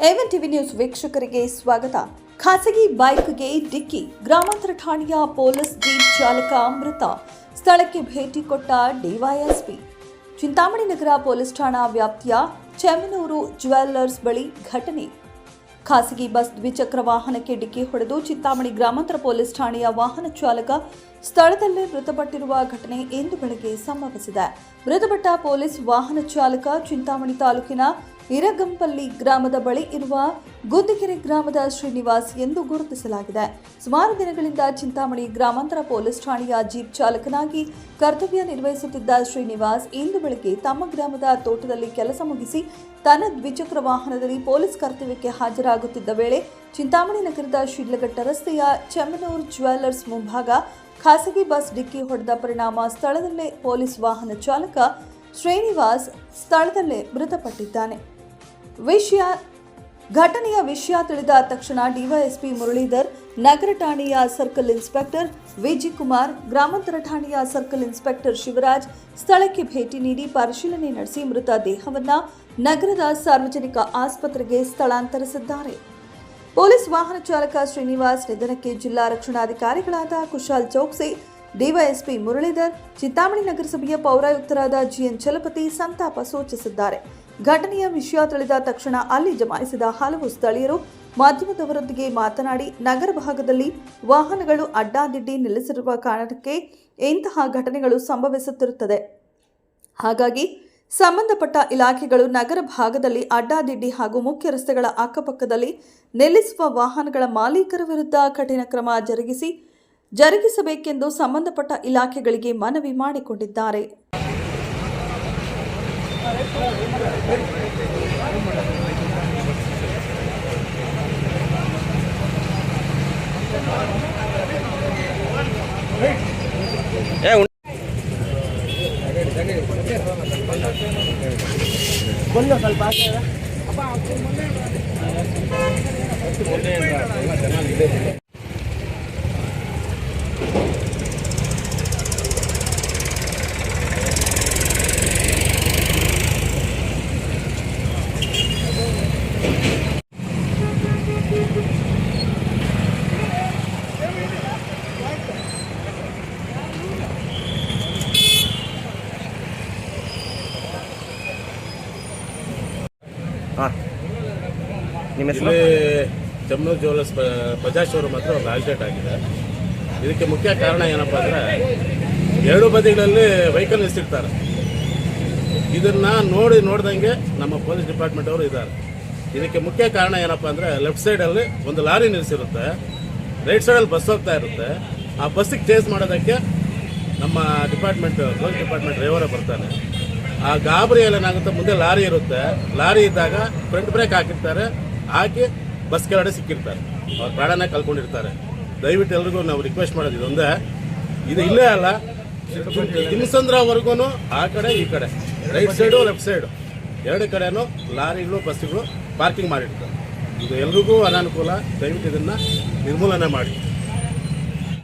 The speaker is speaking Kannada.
ಎವನ್ ಟಿವಿ ನ್ಯೂಸ್ ವೀಕ್ಷಕರಿಗೆ ಸ್ವಾಗತ. ಖಾಸಗಿ ಬೈಕ್ಗೆ ಡಿಕ್ಕಿ, ಗ್ರಾಮಾಂತರ ಠಾಣೆಯ ಪೊಲೀಸ್ ಜೀಪ್ ಚಾಲಕ ಮೃತ. ಸ್ಥಳಕ್ಕೆ ಭೇಟಿ ಕೊಟ್ಟ ಡಿವೈಎಸ್ಪಿ. ಚಿಂತಾಮಣಿ ನಗರ ಪೊಲೀಸ್ ಠಾಣಾ ವ್ಯಾಪ್ತಿಯ ಚೆಮ್ಮನೂರು ಜ್ಯುವೆಲ್ಲರ್ಸ್ ಬಳಿ ಘಟನೆ. ಖಾಸಗಿ ಬಸ್ ದ್ವಿಚಕ್ರ ವಾಹನಕ್ಕೆ ಡಿಕ್ಕಿ ಹೊಡೆದು ಚಿಂತಾಮಣಿ ಗ್ರಾಮಾಂತರ ಪೊಲೀಸ್ ಠಾಣೆಯ ವಾಹನ ಚಾಲಕ ಸ್ಥಳದಲ್ಲೇ ಮೃತಪಟ್ಟಿರುವ ಘಟನೆ ಇಂದು ಬೆಳಗ್ಗೆ ಸಂಭವಿಸಿದೆ. ಮೃತಪಟ್ಟ ಪೊಲೀಸ್ ವಾಹನ ಚಾಲಕ ಚಿಂತಾಮಣಿ ತಾಲೂಕಿನ ಇರಗಂಪಲ್ಲಿ ಗ್ರಾಮದ ಬಳಿ ಇರುವ ಗುದ್ದಿಗೆರೆ ಗ್ರಾಮದ ಶ್ರೀನಿವಾಸ್ ಎಂದು ಗುರುತಿಸಲಾಗಿದೆ. ಸುಮಾರು ದಿನಗಳಿಂದ ಚಿಂತಾಮಣಿ ಗ್ರಾಮಾಂತರ ಪೊಲೀಸ್ ಠಾಣೆಯ ಜೀಪ್ ಚಾಲಕನಾಗಿ ಕರ್ತವ್ಯ ನಿರ್ವಹಿಸುತ್ತಿದ್ದ ಶ್ರೀನಿವಾಸ್ ಇಂದು ಬೆಳಗ್ಗೆ ತಮ್ಮ ಗ್ರಾಮದ ತೋಟದಲ್ಲಿ ಕೆಲಸ ಮುಗಿಸಿ ತನ್ನ ದ್ವಿಚಕ್ರ ವಾಹನದಲ್ಲಿ ಪೊಲೀಸ್ ಕರ್ತವ್ಯಕ್ಕೆ ಹಾಜರಾಗುತ್ತಿದ್ದ ವೇಳೆ ಚಿಂತಾಮಣಿ ನಗರದ ಶಿಡ್ಲಘಟ್ಟ ರಸ್ತೆಯ ಚೆಮ್ಮನೂರು ಜ್ಯುವೆಲ್ಲರ್ಸ್ ಮುಂಭಾಗ ಖಾಸಗಿ ಬಸ್ ಡಿಕ್ಕಿ ಹೊಡೆದ ಪರಿಣಾಮ ಸ್ಥಳದಲ್ಲೇ ಪೊಲೀಸ್ ವಾಹನ ಚಾಲಕ ಶ್ರೀನಿವಾಸ್ ಸ್ಥಳದಲ್ಲೇ ಮೃತಪಟ್ಟಿದ್ದಾನೆ. ಘಟನೆಯ ವಿಷಯ ತಿಳಿದ ತಕ್ಷಣ ಡಿವೈಎಸ್ಪಿ ಮುರಳೀಧರ್, ನಗರ ಠಾಣೆಯ ಸರ್ಕಲ್ ಇನ್ಸ್ಪೆಕ್ಟರ್ ವಿಜಯಕುಮಾರ್, ಗ್ರಾಮಾಂತರ ಠಾಣೆಯ ಸರ್ಕಲ್ ಇನ್ಸ್ಪೆಕ್ಟರ್ ಶಿವರಾಜ್ ಸ್ಥಳಕ್ಕೆ ಭೇಟಿ ನೀಡಿ ಪರಿಶೀಲನೆ ನಡೆಸಿ ಮೃತ ದೇಹವನ್ನು ನಗರದ ಸಾರ್ವಜನಿಕ ಆಸ್ಪತ್ರೆಗೆ ಸ್ಥಳಾಂತರಿಸಿದ್ದಾರೆ. ಪೊಲೀಸ್ ವಾಹನ ಚಾಲಕ ಶ್ರೀನಿವಾಸ್ ನಿಧನಕ್ಕೆ ಜಿಲ್ಲಾ ರಕ್ಷಣಾಧಿಕಾರಿಗಳಾದ ಕುಶಾಲ್ ಚೌಕ್ಸಿ, ಡಿವೈಎಸ್ಪಿ ಮುರಳೀಧರ್, ಚಿಂತಾಮಣಿ ನಗರಸಭೆಯ ಪೌರಾಯುಕ್ತರಾದ ಜಿಎನ್ ಚಲಪತಿ ಸಂತಾಪ ಸೂಚಿಸಿದ್ದಾರೆ. ಘಟನೆಯ ವಿಷಯ ತಿಳಿದ ತಕ್ಷಣ ಅಲ್ಲಿ ಜಮಾಯಿಸಿದ ಹಲವು ಸ್ಥಳೀಯರು ಮಾಧ್ಯಮದವರೊಂದಿಗೆ ಮಾತನಾಡಿ, ನಗರ ಭಾಗದಲ್ಲಿ ವಾಹನಗಳು ಅಡ್ಡಾದಿಡ್ಡಿ ನಿಲ್ಲಿಸಿರುವ ಕಾರಣಕ್ಕೆ ಇಂತಹ ಘಟನೆಗಳು ಸಂಭವಿಸುತ್ತಿರುತ್ತದೆ. ಹಾಗಾಗಿ ಸಂಬಂಧಪಟ್ಟ ಇಲಾಖೆಗಳು ನಗರ ಭಾಗದಲ್ಲಿ ಅಡ್ಡಾದಿಡ್ಡಿ ಹಾಗೂ ಮುಖ್ಯ ರಸ್ತೆಗಳ ಅಕ್ಕಪಕ್ಕದಲ್ಲಿ ನಿಲ್ಲಿಸುವ ವಾಹನಗಳ ಮಾಲೀಕರ ವಿರುದ್ಧ ಕಠಿಣ ಕ್ರಮ ಜರುಗಿಸಬೇಕೆಂದು ಸಂಬಂಧಪಟ್ಟ ಇಲಾಖೆಗಳಿಗೆ ಮನವಿ ಮಾಡಿಕೊಂಡಿದ್ದಾರೆ. ಇಲ್ಲಿ ಚೆಮ್ಮನೂರು ಜ್ಯುವೆಲ್ಲರ್ಸ್ ಬಜಾಜ್ ಶೋರೂಮ್ ಹತ್ರ ಒಂದು ಆಕ್ಸಿಡೆಂಟ್ ಆಗಿದೆ. ಇದಕ್ಕೆ ಮುಖ್ಯ ಕಾರಣ ಏನಪ್ಪ ಅಂದರೆ, ಎರಡು ಬದಿಗಳಲ್ಲಿ ವೆಹಿಕಲ್ ನಿಲ್ಲಿಸಿರ್ತಾರೆ. ಇದನ್ನು ನೋಡ್ದಂಗೆ ನಮ್ಮ ಪೊಲೀಸ್ ಡಿಪಾರ್ಟ್ಮೆಂಟ್ ಅವರು ಇದ್ದಾರೆ. ಇದಕ್ಕೆ ಮುಖ್ಯ ಕಾರಣ ಏನಪ್ಪ ಅಂದರೆ, ಲೆಫ್ಟ್ ಸೈಡಲ್ಲಿ ಒಂದು ಲಾರಿ ನಿಲ್ಲಿಸಿರುತ್ತೆ, ರೈಟ್ ಸೈಡಲ್ಲಿ ಬಸ್ ಹೋಗ್ತಾ ಇರುತ್ತೆ. ಆ ಬಸ್ಸಿಗೆ ಚೇಸ್ ಮಾಡೋದಕ್ಕೆ ನಮ್ಮ ಪೊಲೀಸ್ ಡಿಪಾರ್ಟ್ಮೆಂಟ್ ಡ್ರೈವರೇ ಬರ್ತಾನೆ. ಆ ಗಾಬರಿಯಲ್ಲಿ ಏನಾಗುತ್ತೆ, ಮುಂದೆ ಲಾರಿ ಇರುತ್ತೆ, ಲಾರಿ ಇದ್ದಾಗ ಫ್ರಂಟ್ ಬ್ರೇಕ್ ಹಾಕಿ ಬಸ್ ಕೆಳಗಡೆ ಸಿಕ್ಕಿರ್ತಾರೆ, ಅವ್ರ ಪ್ರಾಣನೇ ಕಳ್ಕೊಂಡಿರ್ತಾರೆ. ದಯವಿಟ್ಟು ಎಲ್ರಿಗೂ ನಾವು ರಿಕ್ವೆಸ್ಟ್ ಮಾಡೋದು ಇದೊಂದೇ, ಇದು ಇಲ್ಲೇ ಅಲ್ಲ, ತಿಮ್ಮಸಂದ್ರವರೆಗೂ ಆ ಕಡೆ ಈ ಕಡೆ ರೈಟ್ ಸೈಡು ಲೆಫ್ಟ್ ಸೈಡು ಎರಡು ಕಡೆನೂ ಲಾರಿಗಳು ಬಸ್ಸುಗಳು ಪಾರ್ಕಿಂಗ್ ಮಾಡಿರ್ತಾರೆ. ಇದು ಎಲ್ರಿಗೂ ಅನಾನುಕೂಲ. ದಯವಿಟ್ಟು ಇದನ್ನು ನಿರ್ಮೂಲನೆ ಮಾಡಿ.